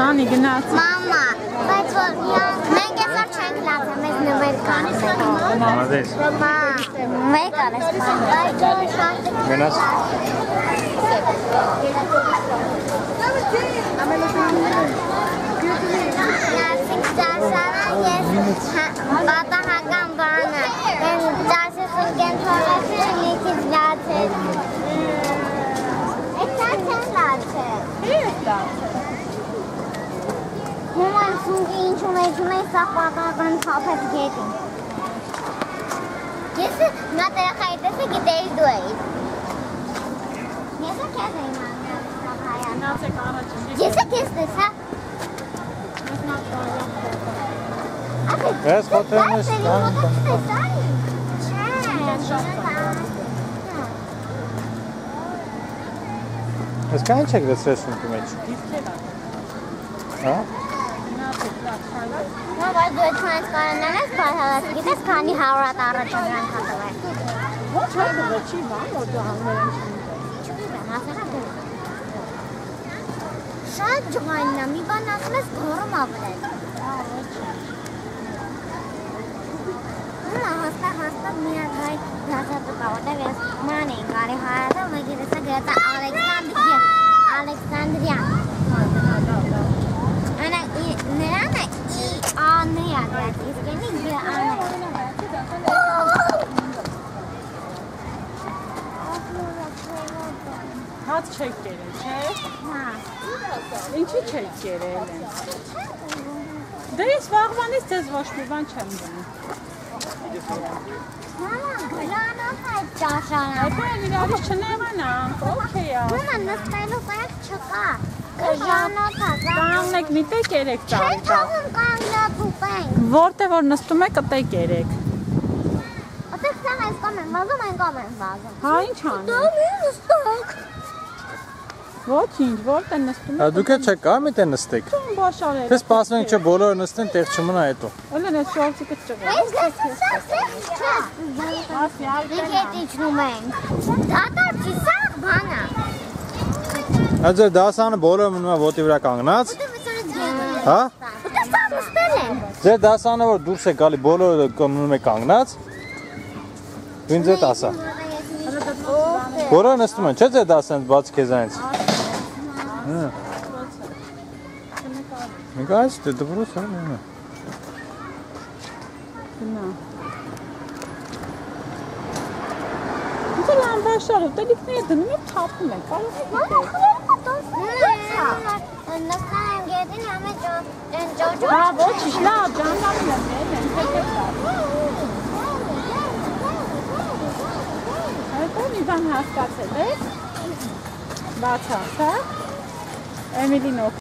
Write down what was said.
Սանի գնաց։ Մամա, բայց որ մենք այսօր չենք լացել, մեզ նվեր կանենք։ Մամադես։ Մեկ արես, Գնաց։ Նասիկ ճարսանը ես պատահական բանը, ճարսի սունկեն թողեցի, նիքից լացել։ Այդ չեն լացել։ Հուման սունկի ինչում էջում է սաղ պատահական խապեց գետին։ Ես նա տերախայի տեսը գիտեի դու էի։ Ես է կեզ էի մանյալ սաղհայան։ Ես է կեզ տեսա։ Ես խոթեն ես Ես կան չեք դեսրես ունկի մեջ։ Հա? Նա բայց դու այդ չանց կարանան ես բարհալած, գիտես քանի հարատ առաջ նրանք հատով է։ Ոչ հատով է, չի բան, որ դու հանվերեն Չգիտեմ, ասեղա դու։ Շատ ջղայնն է, մի բան ասում ես գորում ապրել։ Հաստատ միագայ դասատու կա, որտեղ ես ման էին կարի հարատով, մեկ իրեսը գրած Ալեքսանդրյան։ Նրան է անը յագրած, իսկ ենի գյը անը։ Հաց չեք կերել, չէ՞։ Հա։ Ինչի չեք կերել են։ Դե ես վաղվանից ձեզ ոչ մի բան չեմ դնում։ Մամա, գրանով այդ ճաշարան։ Այդ են իրարից չնեղանանք, օքեյ է։ Մամա, նստելու պայակ չկա։ Գրանով հա։ Կանգնեք, մի տեք երեք Չէ թողում կանգնած ուպենք։ Որտե որ նստում եք, ըտեք երեք։ Ոտեք սան այս կոմ են վազում, այն կոմ են վազում։ Հա, ինչ ան։ Դա մի նստակ։ Ոչինչ, որտե նստում եք։ Դուք չեք կա մի տեն նստեք։ Բաշարել։ Պես պասվենք չէ բոլորը նստեն, տեղ չմնա հետո։ Ոլեն այս շորցիկը ճղել։ Այս լեսը սաղ Դիգետ իջնում ենք։ Դատար չի սաղ բանա։ Ձեր դասանը բոլորը մնում է ոտի վրա կանգնած։ Հա? Ոտե սաղ նստել են։ Ձեր դասանը որ դուրս է գալի բոլորը մնում է կանգնած։ Դու ինձ էդ ասա։ Բոլորը նստում են, չէ՞ ձեր դասանից բաց քեզանից։ Մենք այս դպրոց է։ Գնա։ Ինչ լամբաշար, ուտելիքներ դնում եք թափում եք, կարող եք ուտել։ Նստան են գետին, համե ճոճոչ։ Հա, ոչինչ, լավ, ջանտալին եմ նել, են թեպեք լավ։ Այդ մի բան հասկացել եք, բացած, հա, Էմիլին օգ